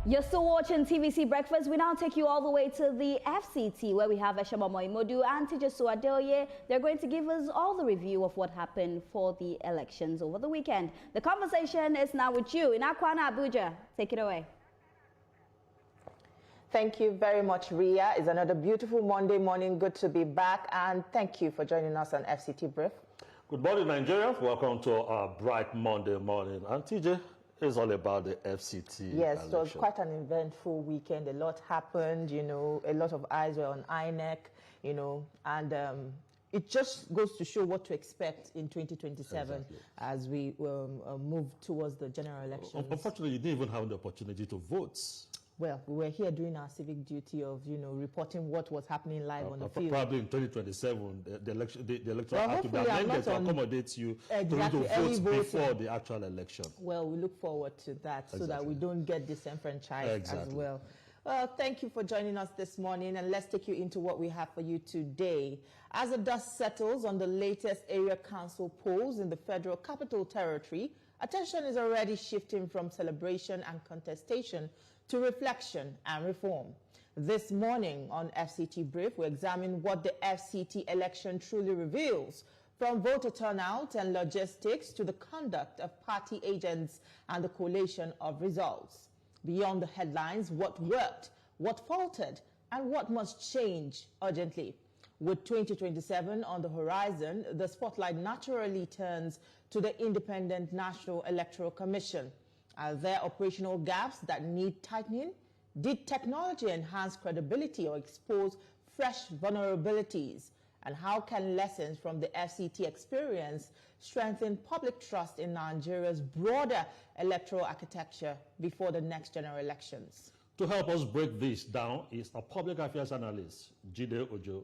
You're still watching TVC Breakfast. We now take you all the way to the FCT, where we have Eshamomo Imodu and Tijesu Adeoye. They're going to give us all the review of what happened for the elections over the weekend. The conversation is now with you in Akwana, Abuja. Take it away. Thank you very much, Ria. It's another beautiful Monday morning. Good to be back, and thank you for joining us on FCT Brief. Good morning, Nigeria. Welcome to our bright Monday morning. And TJ, it's all about the FCT Yes, election. so it was quite an eventful weekend. A lot happened, you know, a lot of eyes were on INEC, you know, and it just goes to show what to expect in 2027 as we move towards the general elections. Unfortunately, you didn't even have the opportunity to vote. Well, we were here doing our civic duty of, you know, reporting what was happening live on the field. Probably in 2027, the electoral act to be amended to accommodate you to vote before the actual election. Well, we look forward to that so that we don't get disenfranchised as well. Well, thank you for joining us this morning, and let's take you into what we have for you today. As the dust settles on the latest area council polls in the Federal Capital Territory, attention is already shifting from celebration and contestation to reflection and reform. This morning on FCT Brief, we examine what the FCT election truly reveals, from voter turnout and logistics to the conduct of party agents and the collation of results. Beyond the headlines, what worked, what faltered, and what must change urgently. With 2027 on the horizon, the spotlight naturally turns to the Independent National Electoral Commission. Are there operational gaps that need tightening? Did technology enhance credibility or expose fresh vulnerabilities? And how can lessons from the FCT experience strengthen public trust in Nigeria's broader electoral architecture before the next general elections? To help us break this down is a public affairs analyst, Jide Ojo,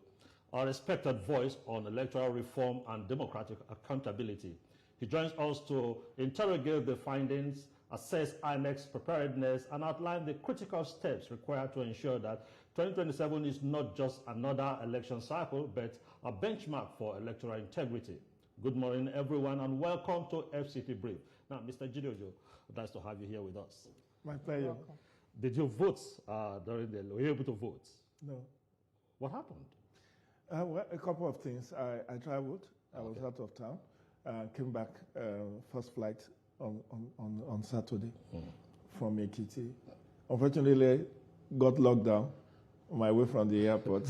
our respected voice on electoral reform and democratic accountability. He joins us to interrogate the findings, assess INEC's preparedness, and outline the critical steps required to ensure that 2027 is not just another election cycle, but a benchmark for electoral integrity. Good morning, everyone, and welcome to FCT Brief. Now, Mr. Jidojo, nice to have you here with us. My pleasure. Welcome. Did you vote during the election? Were you able to vote? No. What happened? Well, a couple of things. I traveled. I was out of town. Came back first flight on Saturday from Ekiti. Unfortunately, got locked down on my way from the airport.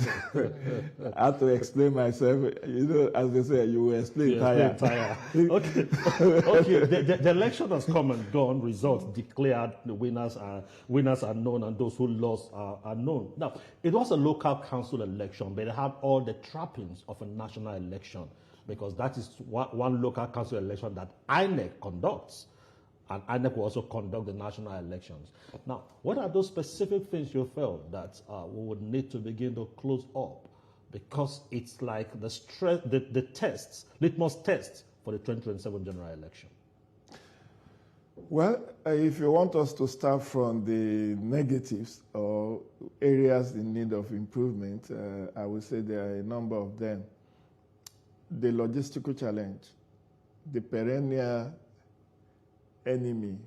I had to explain myself. You know, as they say, you will explain tire. Okay. The election has come and gone. Results declared. The winners are known, and those who lost are known. Now, it was a local council election, but it had all the trappings of a national election, because that is one local council election that INEC conducts, and INEC will also conduct the national elections. Now, what are those specific things you felt that we would need to begin to close up? Because it's like the tests, litmus tests for the 2027 general election. Well, if you want us to start from the negatives or areas in need of improvement, I would say there are a number of them. The logistical challenge, the perennial enemy,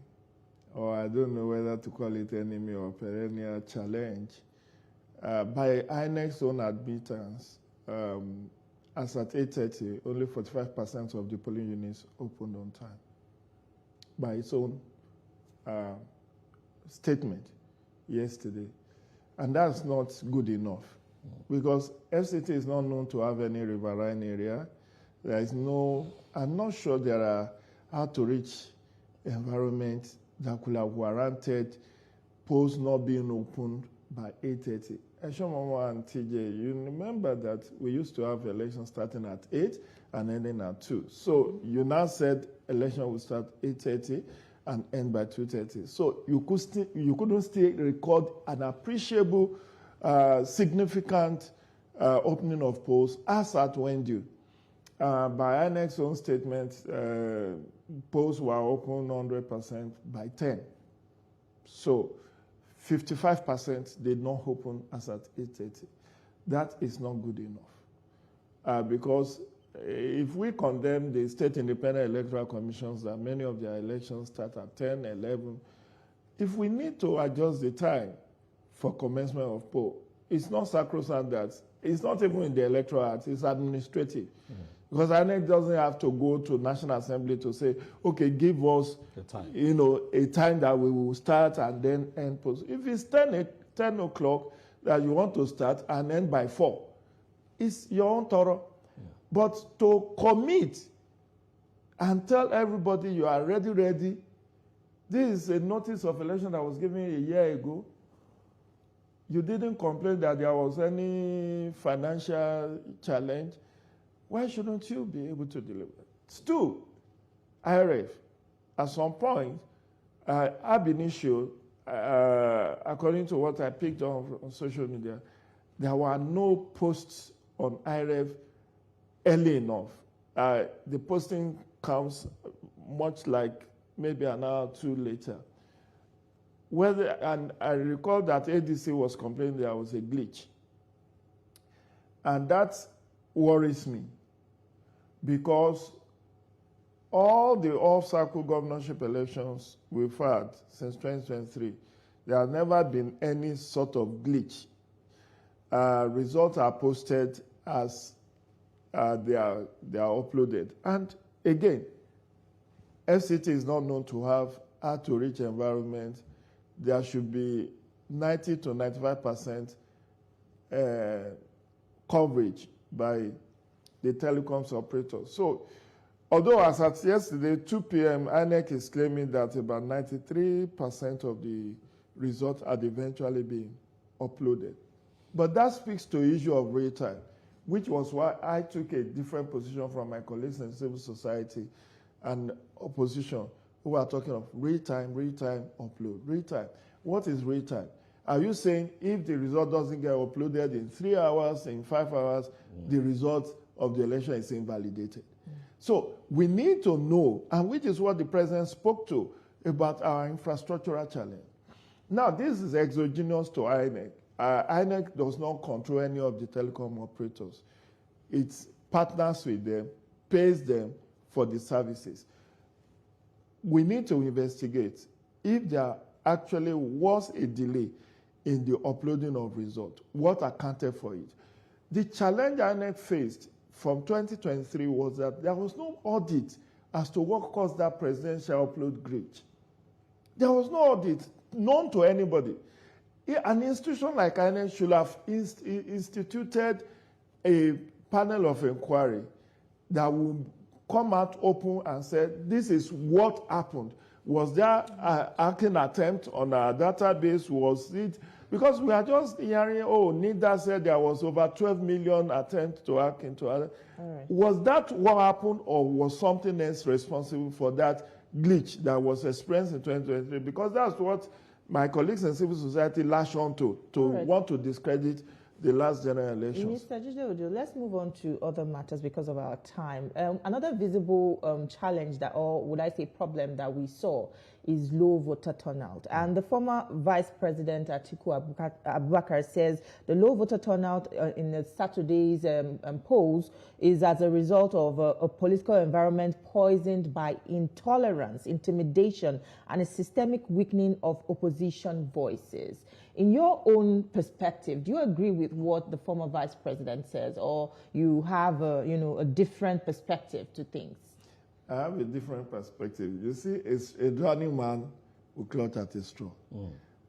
or I don't know whether to call it enemy or perennial challenge, by INEC's own admittance, as at 8:30, only 45% of the polling units opened on time. By its own statement yesterday. And that's not good enough, because FCT is not known to have any riverine area. There is no, I'm not sure there are outreach environments that could have warranted polls not being opened by 8:30. Eshomomo and TJ, you remember that we used to have elections starting at 8 and ending at 2. So you now said election will start 8:30 and end by 2:30. So you couldn't still record an appreciable, significant opening of polls as at when due. By INEC's own statement, polls were open 100% by 10. So 55% did not open as at 8:30. That is not good enough. Because if we condemn the state independent electoral commissions that many of their elections start at 10, 11, if we need to adjust the time for commencement of poll, it's not sacrosanct that it's not even in the Electoral Act, it's administrative. Because INEC doesn't have to go to National Assembly to say, okay, give us a time that we will start and then end post. If it's 10 o'clock that you want to start and end by 4, it's your own thorough. But to commit and tell everybody you are ready, this is a notice of election that was given a year ago. You didn't complain that there was any financial challenge. Why shouldn't you be able to deliver? Two, IRF, at some point, ab initio, according to what I picked on social media, there were no posts on IRF early enough. The posting comes much like maybe an hour or two later. And I recall that ADC was complaining there was a glitch. And that worries me because all the off-cycle governorship elections we've had since 2023, there has never been any sort of glitch. Results are posted as they are uploaded. And again, FCT is not known to have hard-to-reach environment. There should be 90 to 95% coverage by the telecoms operators. So, although as at yesterday, 2 p.m., INEC is claiming that about 93% of the results had eventually been uploaded. But that speaks to the issue of real time, which was why I took a different position from my colleagues in civil society and opposition who are talking of real time, upload, real time. What is real time? Are you saying if the result doesn't get uploaded in 3 hours, in 5 hours, the result of the election is invalidated? So we need to know, and which is what the president spoke to about our infrastructural challenge. Now, this is exogenous to INEC. INEC does not control any of the telecom operators. It partners with them, pays them for the services. We need to investigate if there actually was a delay in the uploading of results. What accounted for it? The challenge INEC faced from 2023 was that there was no audit as to what caused that presidential upload glitch. There was no audit known to anybody. An institution like INEC should have instituted a panel of inquiry that would come out open and say, this is what happened. Was there an hacking attempt on our database? Was it? Because we are just hearing, oh, NIDA said there was over 12 million attempts to hack into other. Right. Was that what happened, or was something else responsible for that glitch that was experienced in 2023? Because that's what my colleagues in civil society lash on to want to discredit the last general elections. Mr. Jideojo, let's move on to other matters because of our time. Another visible challenge that, or would I say problem that we saw, is low voter turnout. And the former Vice President Atiku Abubakar says the low voter turnout in the Saturday's polls is as a result of a political environment poisoned by intolerance, intimidation, and a systemic weakening of opposition voices. In your own perspective, do you agree with what the former Vice President says, or you have a different perspective to things? I have a different perspective. You see, it's a drowning man who clutched at a straw.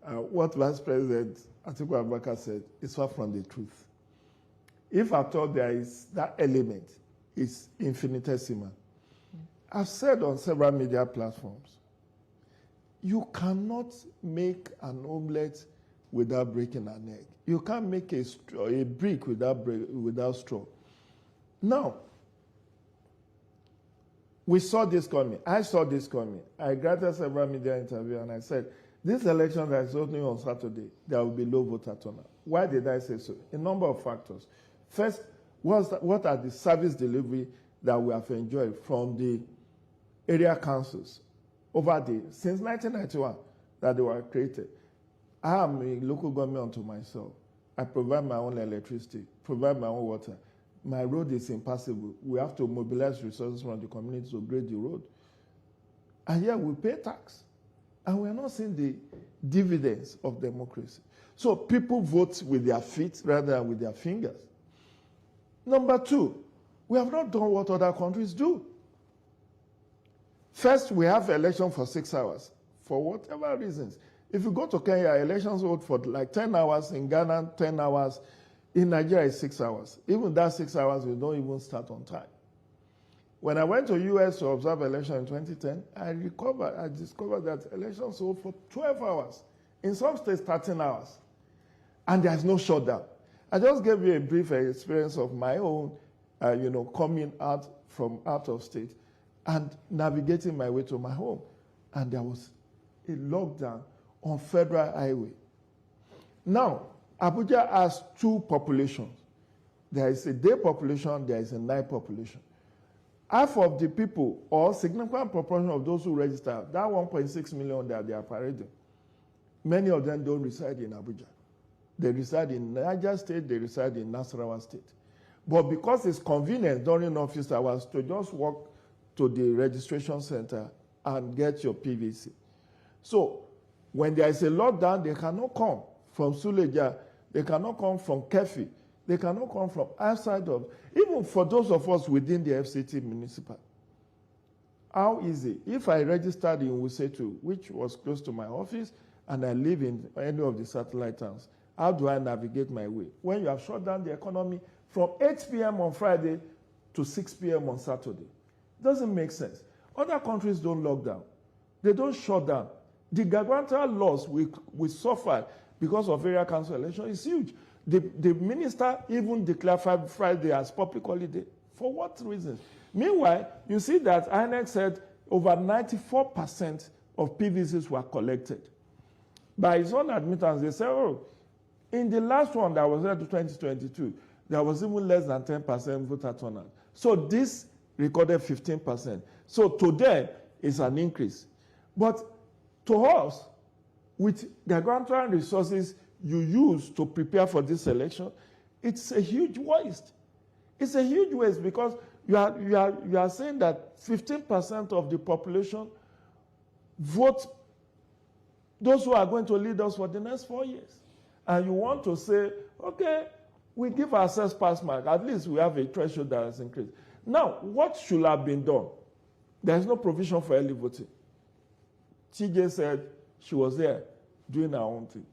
What Vice President Atiku Abubakar said is far from the truth. If at all there is that element, it's infinitesimal. I've said on several media platforms, you cannot make an omelette without breaking an egg. You can't make a brick without straw. Now, we saw this coming. I saw this coming. I granted several media interviews and I said, this election that is opening on Saturday, there will be low voter turnout. Why did I say so? A number of factors. First, what are the service delivery that we have enjoyed from the area councils since 1991 that they were created? I am a local government unto myself. I provide my own electricity, provide my own water. My road is impassable. We have to mobilize resources from the community to grade the road. And yet we pay tax. And we are not seeing the dividends of democracy. So people vote with their feet rather than with their fingers. Number two, we have not done what other countries do. First, we have election for 6 hours, for whatever reasons. If you go to Kenya, elections hold for like 10 hours, in Ghana, 10 hours, in Nigeria, it's 6 hours. Even that 6 hours, we don't even start on time. When I went to US to observe election in 2010, I discovered that elections hold for 12 hours. In some states, 13 hours. And there's no shutdown. I just gave you a brief experience of my own, coming out from out of state and navigating my way to my home. And there was a lockdown on Federal Highway. Now, Abuja has two populations. There is a day population, there is a night population. Half of the people, or significant proportion of those who register, that 1.6 million that they are parading, many of them don't reside in Abuja. They reside in Niger State, they reside in Nasarawa State. But because it's convenient during office hours to just walk to the registration center and get your PVC. So when there is a lockdown, they cannot come from Suleja, they cannot come from Kefi, they cannot come from outside of, even for those of us within the FCT municipal. How easy? If I registered in Wusetu, which was close to my office, and I live in any of the satellite towns, how do I navigate my way? When you have shut down the economy from 8 p.m. on Friday to 6 p.m. on Saturday. It doesn't make sense. Other countries don't lock down. They don't shut down. The gargantuan loss we suffered because of area council election is huge. The minister even declared Friday as public holiday. For what reasons? Meanwhile, you see that INEC said over 94% of PVCs were collected. By his own admittance, they said, oh, in the last one that was held in 2022, there was even less than 10% voter turnout. So this recorded 15%. So today is an increase. But to us, with the gargantuan resources you use to prepare for this election, it's a huge waste. It's a huge waste because you are saying that 15% of the population vote those who are going to lead us for the next 4 years. And you want to say, okay, we give ourselves pass mark. At least we have a threshold that has increased. Now, what should have been done? There is no provision for early voting. TJ said she was there doing her own thing.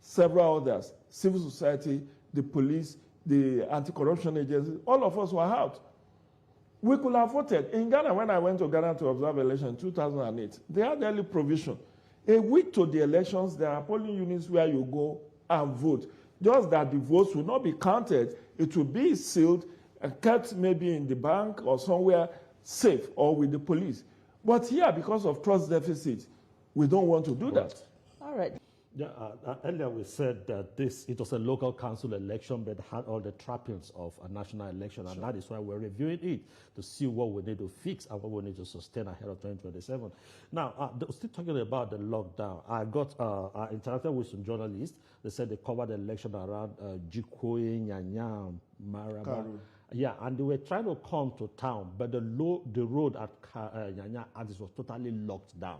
Several others, civil society, the police, the anti-corruption agencies, all of us were out. We could have voted. In Ghana, when I went to Ghana to observe election in 2008, they had early provision. A week to the elections, there are polling units where you go and vote. Just that the votes will not be counted. It will be sealed and kept maybe in the bank or somewhere safe or with the police. But here, because of trust deficit, we don't want to do that. All right. Yeah, earlier we said that it was a local council election, but had all the trappings of a national election, and that is why we're reviewing it to see what we need to fix and what we need to sustain ahead of 2027. Now, still talking about the lockdown, I interacted with some journalists. They said they covered the election around Jikoyi, Nyanya, Maraba. Yeah, and they were trying to come to town, but the road at Nyanya was totally locked down.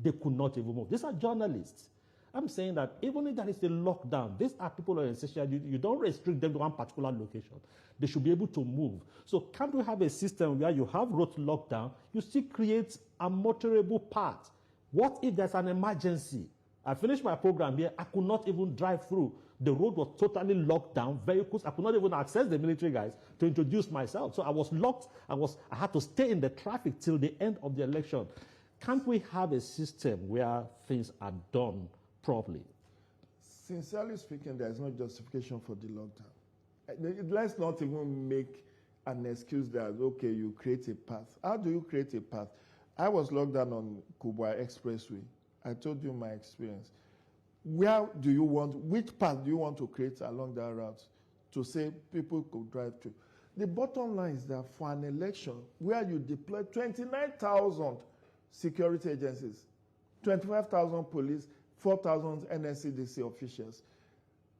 They could not even move. These are journalists. I'm saying that even if there is a lockdown, these are people who are essential. You don't restrict them to one particular location. They should be able to move. So can't we have a system where you have road lockdown, you still create a motorable path? What if there's an emergency? I finished my program here, I could not even drive through. The road was totally locked down, vehicles, I could not even access the military guys to introduce myself. So I was locked, I had to stay in the traffic till the end of the election. Can't we have a system where things are done properly? Sincerely speaking, there is no justification for the lockdown. Let's not even make an excuse that, okay, you create a path. How do you create a path? I was locked down on Kubwa Expressway. I told you my experience. Which path do you want to create along that route to say people could drive through? The bottom line is that for an election where you deploy 29,000 security agencies, 25,000 police, 4,000 NSCDC officials,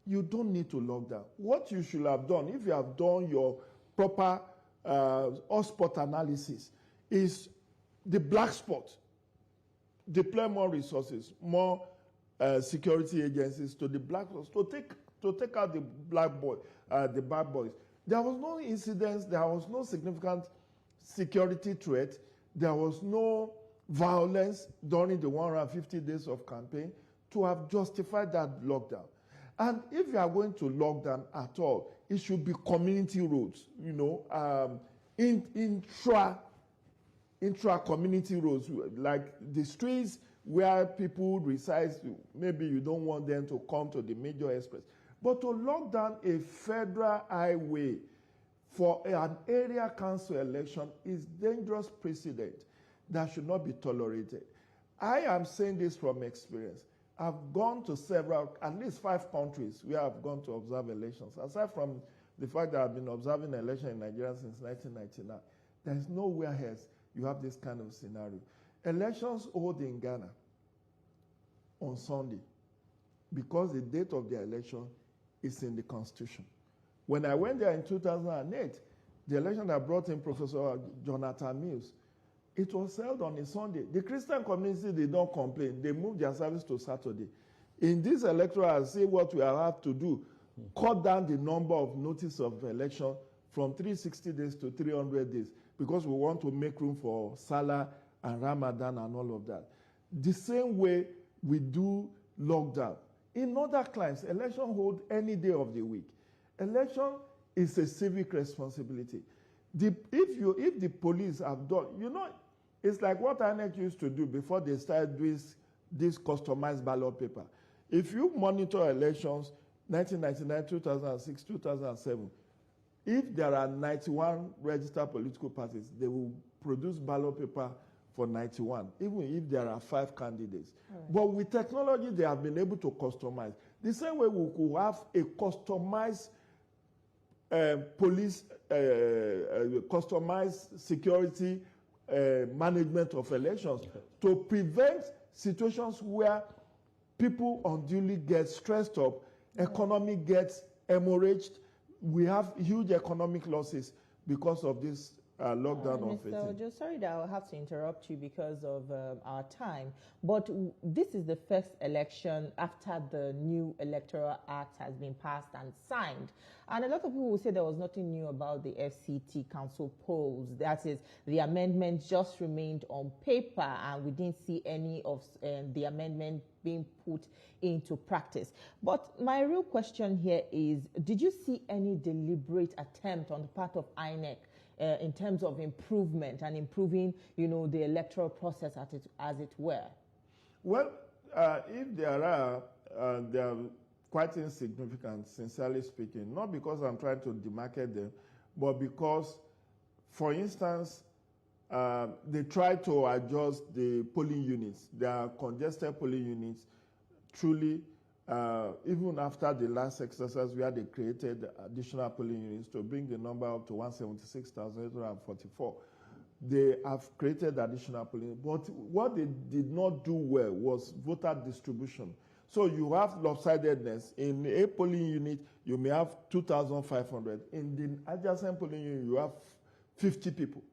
you don't need to lock down. What you should have done, if you have done your proper hotspot analysis, is the black spot. deploy more resources, more security agencies to the black box to take out the the bad boys. There was no incidents. There was no significant security threat. There was no violence during the 150 days of campaign to have justified that lockdown. And if you are going to lock down at all, it should be community roads, you know, intra-community roads, like the streets where people reside. Maybe you don't want them to come to the major express. But to lock down a federal highway for an area council election is dangerous precedent that should not be tolerated. I am saying this from experience. I've gone to at least 5 countries where I've gone to observe elections. Aside from the fact that I've been observing elections in Nigeria since 1999, there is nowhere else you have this kind of scenario. Elections hold in Ghana on Sunday because the date of the election is in the Constitution. When I went there in 2008, the election that brought in Professor Jonathan Mills, it was held on a Sunday. The Christian community did not complain. They moved their service to Saturday. In this electoral, I say what we have to do, cut down the number of notice of election from 360 days to 300 days because we want to make room for Salah and Ramadan and all of that. The same way we do lockdown. In other climes, election hold any day of the week. Election is a civic responsibility. If the police have done, you know, it's like what INEC used to do before they started doing this customized ballot paper. If you monitor elections, 1999, 2006, 2007, if there are 91 registered political parties, they will produce ballot paper for 91, even if there are 5 candidates. Right. But with technology, they have been able to customize. The same way we could have a customized customized security management of elections to prevent situations where people unduly get stressed up, economy gets hemorrhaged. We have huge economic losses because of this lockdown of it. Mr. Ojo, sorry that I'll have to interrupt you because of our time, but this is the first election after the new Electoral Act has been passed and signed. And a lot of people will say there was nothing new about the FCT Council polls. That is, the amendment just remained on paper and we didn't see any of the amendment being put into practice. But my real question here is, did you see any deliberate attempt on the part of INEC in terms of improvement and improving, you know, the electoral process as it were? Well, if there are, they are quite insignificant, sincerely speaking, not because I'm trying to demarcate them, but because, for instance, they try to adjust the polling units. There are congested polling units, truly, even after the last exercise where they created additional polling units to bring the number up to 176,844. They have created additional polling, but what they did not do well was voter distribution. So you have lopsidedness. In a polling unit, you may have 2,500. In the adjacent polling unit, you have 50 people.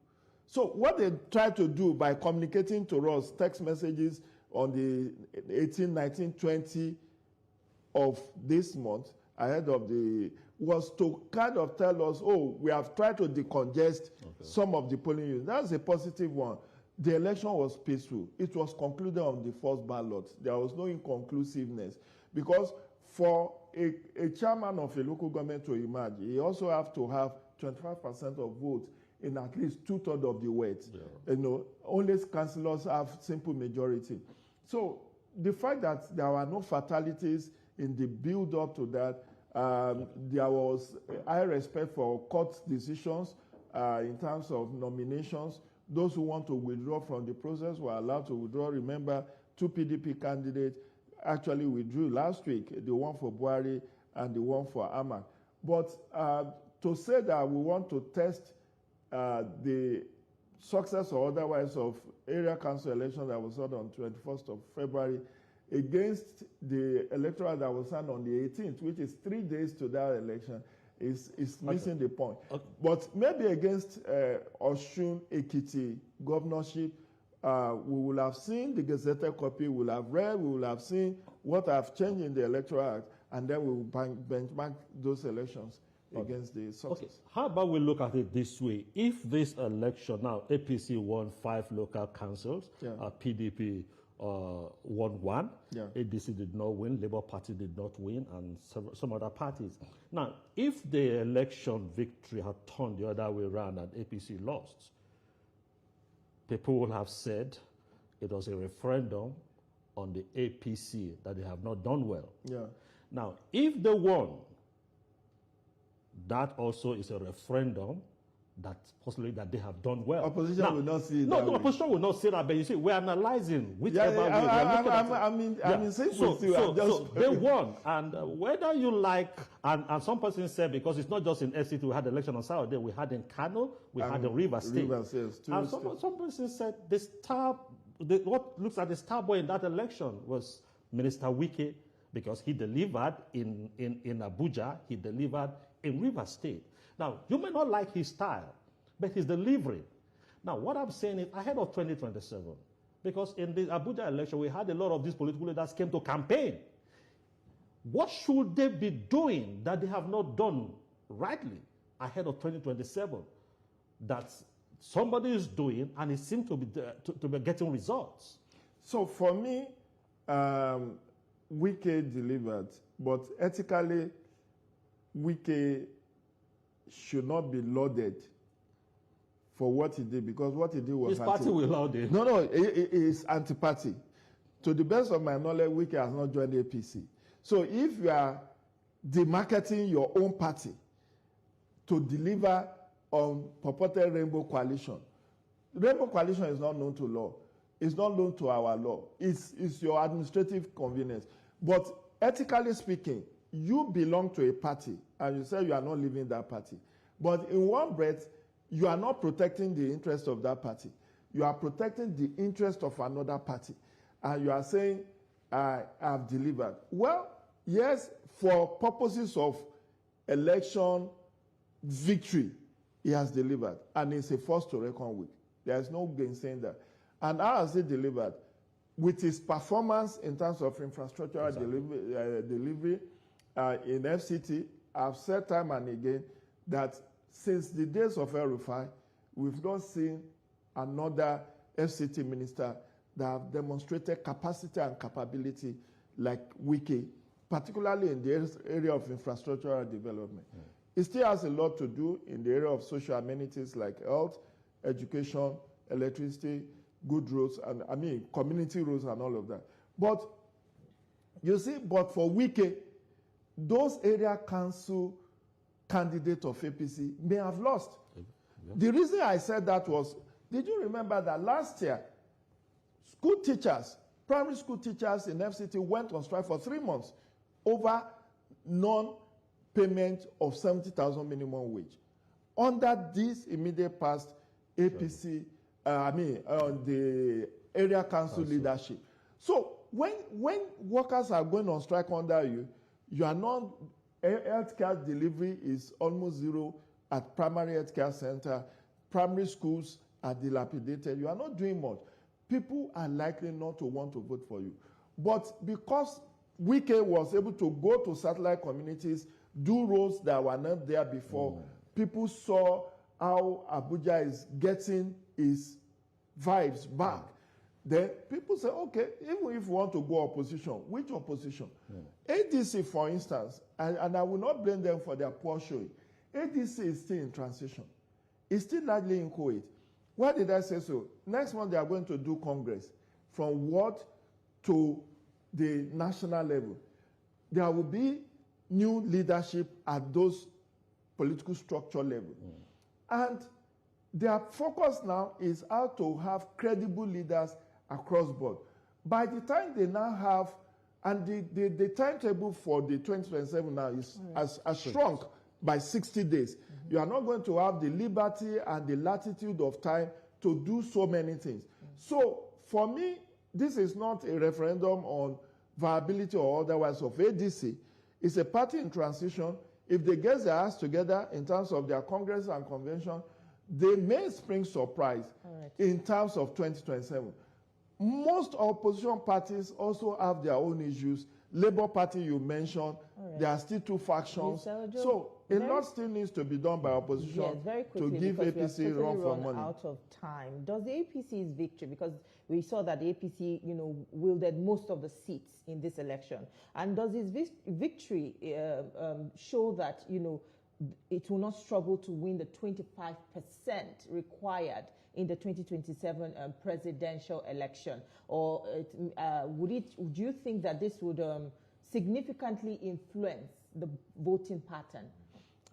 So what they try to do by communicating to us text messages on the 18, 19, 20 of this month, ahead of was to kind of tell us, oh, we have tried to decongest some of the polling units. That's a positive one. The election was peaceful. It was concluded on the first ballot. There was no inconclusiveness. Because for a chairman of a local government to emerge, he also have to have 25% of votes in at least 2/3 of the weight. Yeah. You know, only councillors have simple majority. So the fact that there were no fatalities in the build-up to that, there was high respect for court decisions in terms of nominations. Those who want to withdraw from the process were allowed to withdraw. Remember, 2 PDP candidates actually withdrew last week, the one for Buhari and the one for Ahmad. But to say that we want to test the success or otherwise of area council election that was held on 21st of February against the electoral that was signed on the 18th, which is 3 days to that election, is missing the point. Okay. But maybe against Osun Ekiti governorship, we will have seen the gazetted copy, we will have read, we will have seen what have changed in the Electoral Act, and then we will benchmark those elections against the sources. Okay. How about we look at it this way? If this election, now APC won 5 local councils, PDP won 1, ADC did not win, Labour Party did not win, and some other parties. Now, if the election victory had turned the other way around and APC lost, people will have said it was a referendum on the APC that they have not done well. Now, if they won, that also is a referendum that possibly that they have done well. Opposition will not see it. No, opposition will not say that, but you see, we're analyzing whichever way. So they won, and whether you like, and some person said, because it's not just in FCT, we had election on Saturday, we had in Kano, we had in River State. And some person said what looks at the star boy in that election was Minister Wike, because he delivered in Abuja, he delivered in River State. Now, you may not like his style, but he's delivering. Now, what I'm saying is ahead of 2027, because in the Abuja election, we had a lot of these political leaders came to campaign. What should they be doing that they have not done rightly ahead of 2027 that somebody is doing and it seems to be getting results? So for me, Wike delivered, but ethically, Wike should not be lauded for what he did, because what he did was... His party will laud him. No, it is anti-party. To the best of my knowledge, Wike has not joined the APC. So if you are demarketing your own party to deliver on purported Rainbow Coalition, Rainbow Coalition is not known to law. It's not known to our law. It's your administrative convenience. But ethically speaking, you belong to a party, and you say you are not leaving that party. But in one breath, you are not protecting the interest of that party. You are protecting the interest of another party. And you are saying, I have delivered. Well, yes, for purposes of election victory, he has delivered. And it's a force to reckon with. There is no gainsaying that. And how has he delivered? With his performance in terms of infrastructural delivery in FCT, I've said time and again that since the days of El-Rufai, we've not seen another FCT minister that have demonstrated capacity and capability like Wike, particularly in the area of infrastructural development. He still has a lot to do in the area of social amenities like health, education, electricity, good roads, and community roads and all of that. But you see, but for Wike, those area council candidates of APC may have lost. The reason I said that was, did you remember that last year, school teachers, primary school teachers in FCT went on strike for 3 months over non-payment of 70,000 minimum wage. Under this immediate past APC, the area council leadership. So when workers are going on strike under you, you are not, healthcare delivery is almost zero at primary healthcare center. Primary schools are dilapidated. You are not doing much. People are likely not to want to vote for you. But because Wike was able to go to satellite communities, do roles that were not there before, people saw how Abuja is getting its vibes back. Then people say, okay, even if you want to go opposition, which opposition? ADC, for instance, and I will not blame them for their poor showing. ADC is still in transition. It's still largely in Kuwait. Why did I say so? Next month they are going to do Congress from ward to the national level. There will be new leadership at those political structure level. And their focus now is how to have credible leaders across board. By the time they now have, and the timetable for the 2027 now is has shrunk by 60 days. You are not going to have the liberty and the latitude of time to do so many things. So for me, this is not a referendum on viability or otherwise of ADC. It's a party in transition. If they get their ass together in terms of their Congress and convention, they may spring surprise in terms of 2027. Most opposition parties also have their own issues. Labour Party, you mentioned, there are still two factions. So a lot still needs to be done by opposition to give APC run for money. Out of time. Does the APC's victory, because we saw that the APC, wielded most of the seats in this election, and does his victory show that, it will not struggle to win the 25% required in the 2027 presidential election? Or do you think that this would significantly influence the voting pattern?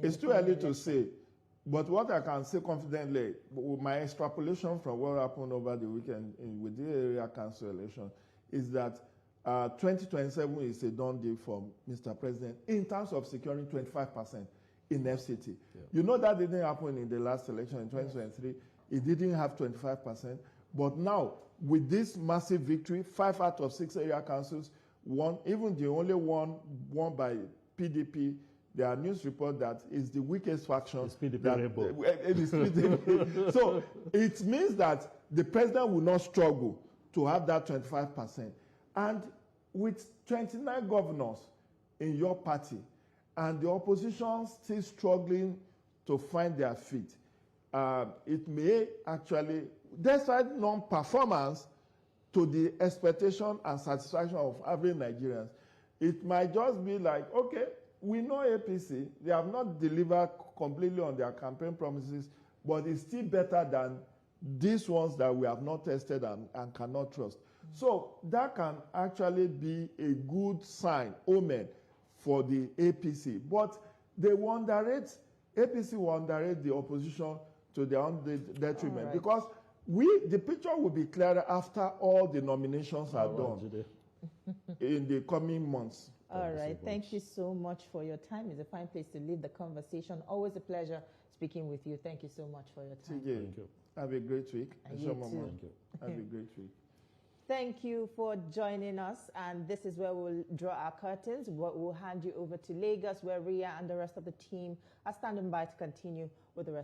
It's too early to say, but what I can say confidently, with my extrapolation from what happened over the weekend with the area council election, is that 2027 is a done deal for Mr. President in terms of securing 25% in FCT. Yeah. You know that didn't happen in the last election in 2023. Yes. It didn't have 25%. But now, with this massive victory, 5 out of 6 area councils won, even the only one won by PDP. There are news reports that is the weakest faction. It's PDP. It is PDP. So it means that the president will not struggle to have that 25%. And with 29 governors in your party, and the opposition still struggling to find their feet, it may actually, despite non-performance to the expectation and satisfaction of average Nigerians, it might just be like, okay, we know APC, they have not delivered completely on their campaign promises, but it's still better than these ones that we have not tested and cannot trust. So that can actually be a good sign, omen, for the APC. But they will underrate, APC will underrate the opposition to their own detriment, because the picture will be clearer after all the nominations are done in the coming months. All right. Thank you so much for your time. It's a fine place to leave the conversation. Always a pleasure speaking with you. Thank you so much for your time. TJ, thank you. Have a great week. And you too. Thank you. Have a great week. Thank you for joining us. And this is where we'll draw our curtains. We'll hand you over to Lagos, where Ria and the rest of the team are standing by to continue with the rest.